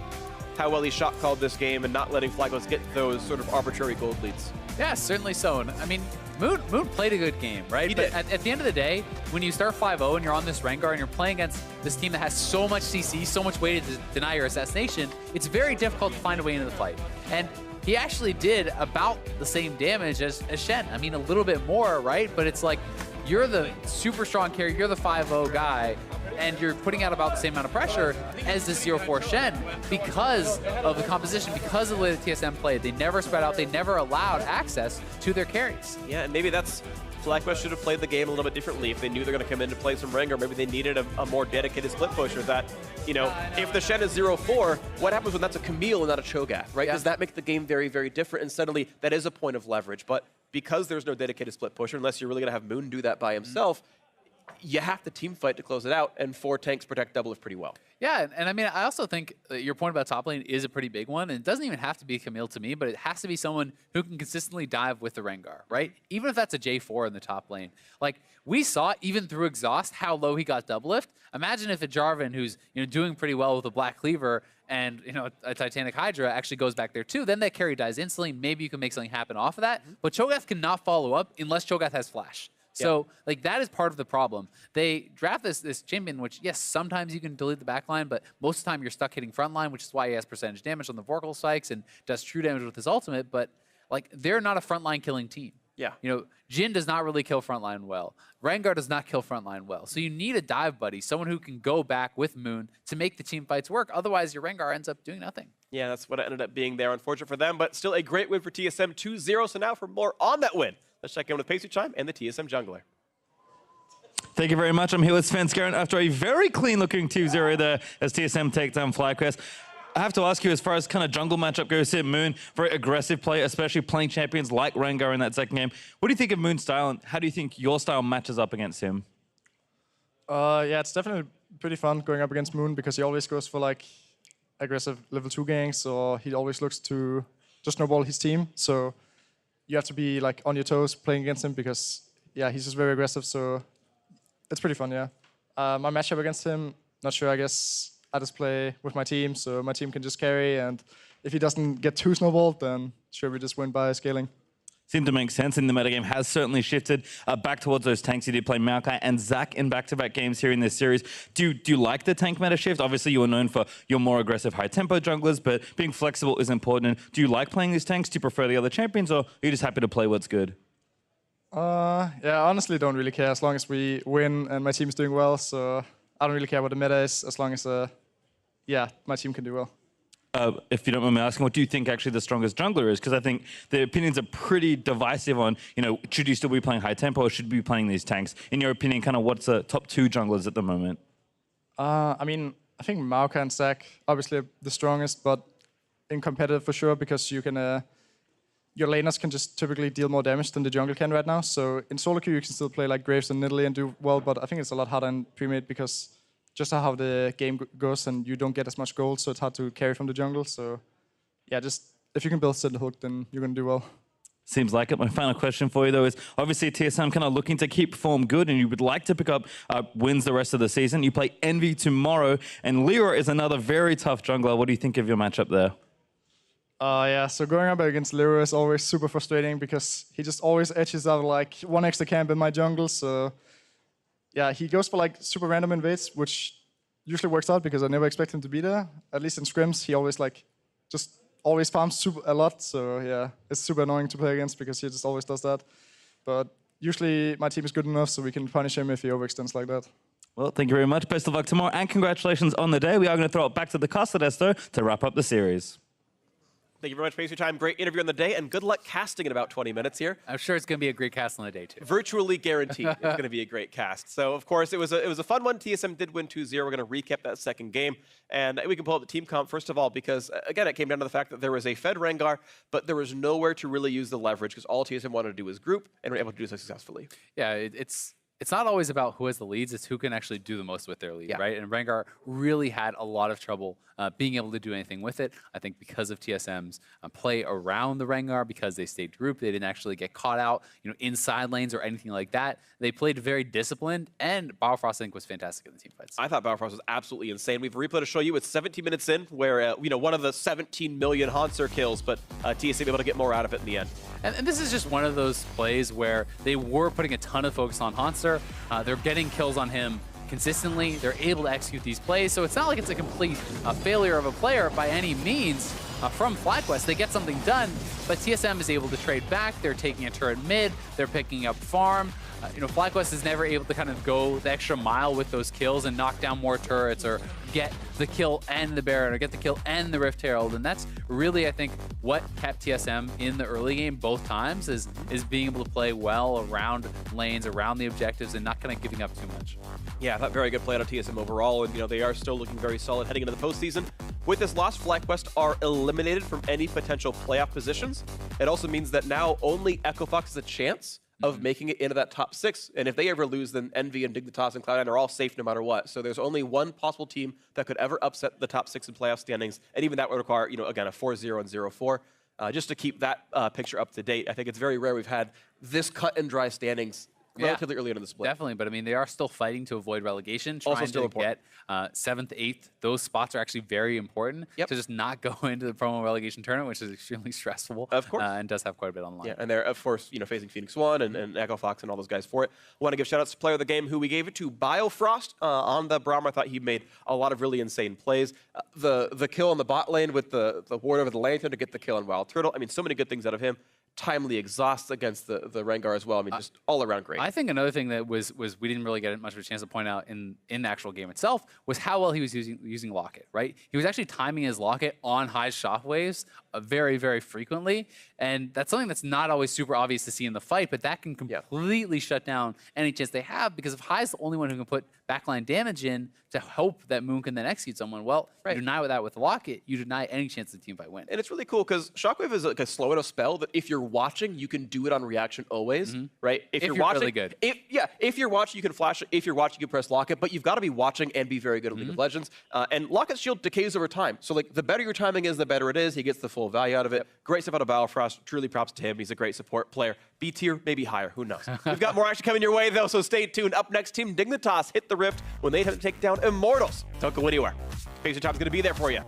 how well he shot called this game and not letting FlyQuest get those sort of arbitrary gold leads. Yeah, certainly so. And I mean, Moon played a good game, right? He but did. At the end of the day, when you start 5-0 and you're on this Rengar and you're playing against this team that has so much CC, so much way to deny your assassination, it's very difficult to find a way into the fight. And he actually did about the same damage as Shen. I mean, a little bit more, right? But it's like, you're the super strong carry, you're the 5-0 guy, and you're putting out about the same amount of pressure as the 0-4 Shen because of the composition, because of the way the TSM played. They never spread out, they never allowed access to their carries. Yeah, and maybe that's, FlyQuest should have played the game a little bit differently. If they knew they're going to come in to play some Rengar, maybe they needed a more dedicated split pusher that, you know, if the Shen is 0-4, what happens when that's a Camille and not a Cho'Gath, right? Does that make the game very, very different? And suddenly, that is a point of leverage. But because there's no dedicated split pusher, unless you're really going to have Moon do that by himself, you have to team fight to close it out, and 4 tanks protect Doublelift pretty well. Yeah, and I mean, I also think your point about top lane is a pretty big one, and it doesn't even have to be Camille to me, but it has to be someone who can consistently dive with the Rengar, right? Even if that's a J4 in the top lane. Like, we saw, even through Exhaust, how low he got Doublelift. Imagine if a Jarvan, who's doing pretty well with a Black Cleaver, and a Titanic Hydra actually goes back there too, then that carry dies instantly. Maybe you can make something happen off of that, but Cho'Gath cannot follow up unless Cho'Gath has Flash. So, like, that is part of the problem. They draft this champion, which, yes, sometimes you can delete the backline, but most of the time you're stuck hitting frontline, which is why he has percentage damage on the Vorkal spikes and does true damage with his ultimate, but, like, they're not a frontline killing team. Yeah. Jhin does not really kill frontline well. Rengar does not kill frontline well. So you need a dive buddy, someone who can go back with Moon to make the team fights work. Otherwise, your Rengar ends up doing nothing. Yeah, that's what it ended up being there. Unfortunate for them, but still a great win for TSM, 2-0. So now for more on that win, let's check in with Pacey Chime and the TSM jungler. Thank you very much. I'm here with Sven Skaren after a very clean-looking 2-0 there as TSM take down FlyQuest. I have to ask you, as far as kind of jungle matchup goes here, Moon, very aggressive play, especially playing champions like Rengar in that second game. What do you think of Moon's style, and how do you think your style matches up against him? Yeah, it's definitely pretty fun going up against Moon because he always goes for like aggressive level 2 ganks, or he always looks to just snowball his team. So you have to be like on your toes playing against him because yeah, he's just very aggressive. So it's pretty fun, yeah. My matchup against him, not sure. I guess I just play with my team, so my team can just carry. And if he doesn't get too snowballed, then sure we just win by scaling. Seemed to make sense, and the metagame has certainly shifted back towards those tanks. You did play Maokai and Zac in back-to-back games here in this series. Do you like the tank meta shift? Obviously, you are known for your more aggressive, high-tempo junglers, but being flexible is important. And do you like playing these tanks? Do you prefer the other champions, or are you just happy to play what's good? Yeah, I honestly don't really care as long as we win and my team is doing well. So I don't really care what the meta is as long as yeah, my team can do well. If you don't mind me asking, what do you think actually the strongest jungler is? Because I think the opinions are pretty divisive on, should you still be playing high tempo or should you be playing these tanks? In your opinion, kind of what's the top 2 junglers at the moment? I mean, I think Maokai and Zac obviously are the strongest, but in competitive for sure because you can, your laners can just typically deal more damage than the jungle can right now. So in solo queue you can still play like Graves and Nidalee and do well, but I think it's a lot harder in pre-made because just how the game goes and you don't get as much gold, so it's hard to carry from the jungle. So yeah, just if you can build Sentinel Hook, then you're going to do well. Seems like it. My final question for you, though, is obviously TSM kind of looking to keep form good, and you would like to pick up wins the rest of the season. You play Envy tomorrow, and Lyra is another very tough jungler. What do you think of your matchup there? Yeah, so going up against Lyra is always super frustrating because he just always edges out like one extra camp in my jungle, so yeah, he goes for like super random invades, which usually works out because I never expect him to be there. At least in scrims, he always like just always farms a lot. So yeah, it's super annoying to play against because he just always does that. But usually my team is good enough so we can punish him if he overextends like that. Well, thank you very much. Best of luck tomorrow and congratulations on the day. We are going to throw it back to the Castades though to wrap up the series. Thank you very much for your time. Great interview on the day, and good luck casting in about 20 minutes here. I'm sure it's going to be a great cast on the day, too. Virtually guaranteed it's going to be a great cast. So, of course, it was a fun one. TSM did win 2-0. We're going to recap that second game, and we can pull up the team comp, first of all, because, again, it came down to the fact that there was a Fed Rengar, but there was nowhere to really use the leverage because all TSM wanted to do was group, and were able to do so successfully. Yeah, it's not always about who has the leads, it's who can actually do the most with their lead, right? And Rengar really had a lot of trouble being able to do anything with it. I think because of TSM's play around the Rengar, because they stayed grouped, they didn't actually get caught out, inside lanes or anything like that. They played very disciplined, and Biofrost, I think, was fantastic in the team fights. I thought Biofrost was absolutely insane. We've a replay to show you. It's 17 minutes in, where one of the 17 million Hanser kills, but TSM able to get more out of it in the end. And this is just one of those plays where they were putting a ton of focus on Hanser. They're getting kills on him consistently. They're able to execute these plays. So it's not like it's a complete failure of a player by any means from FlyQuest. They get something done, but TSM is able to trade back. They're taking a turret mid. They're picking up farm. FlyQuest is never able to kind of go the extra mile with those kills and knock down more turrets or get the kill and the Baron or get the kill and the Rift Herald. And that's really, I think, what kept TSM in the early game both times is being able to play well around lanes, around the objectives, and not kind of giving up too much. Yeah, I thought very good play out of TSM overall, and they are still looking very solid heading into the postseason. With this loss, FlyQuest are eliminated from any potential playoff positions. It also means that now only Echo Fox has a chance of making it into that top 6. And if they ever lose, then Envy and Dignitas and Cloud9 are all safe no matter what. So there's only one possible team that could ever upset the top 6 in playoff standings. And even that would require, again, a 4-0 and 0-4. Just to keep that picture up to date. I think it's very rare we've had this cut and dry standings relatively early in the split. Definitely, but I mean, they are still fighting to avoid relegation, trying to get 7th, 8th. Those spots are actually very important to just not go into the promo relegation tournament, which is extremely stressful. Of course. And does have quite a bit on the line. Yeah, and they're, of course, facing Phoenix One and Echo Fox and all those guys for it. I want to give shout-outs to player of the game who we gave it to, Biofrost, on the Braum. I thought he made a lot of really insane plays. The kill on the bot lane with the ward over the lantern to get the kill on Wild Turtle. I mean, so many good things out of him. timely exhausts against the Rengar as well. I mean, just all around great. I think another thing that was we didn't really get much of a chance to point out in the actual game itself was how well he was using Locket, right? He was actually timing his Locket on high shockwaves very, very frequently, and that's something that's not always super obvious to see in the fight, but that can completely shut down any chance they have, because if Hai's the only one who can put backline damage in to hope that Moon can then execute someone, well, you deny that with Locket, you deny any chance of the team fight win. And it's really cool because Shockwave is like a slow enough spell that if you're watching, you can do it on reaction always, right? If you're watching, really good. If you're watching, you can flash it. If you're watching, you can press Locket, but you've got to be watching and be very good at League of Legends. And Locket's shield decays over time. So like the better your timing is, the better it is. He gets the full value out of it. Great stuff out of Battlefrost. Truly props to him. He's a great support player. B tier, maybe higher. Who knows? We've got more action coming your way though, so stay tuned. Up next, Team Dignitas hit the Rift when they have to take down Immortals. Don't go anywhere. Pacer Top's going to be there for you.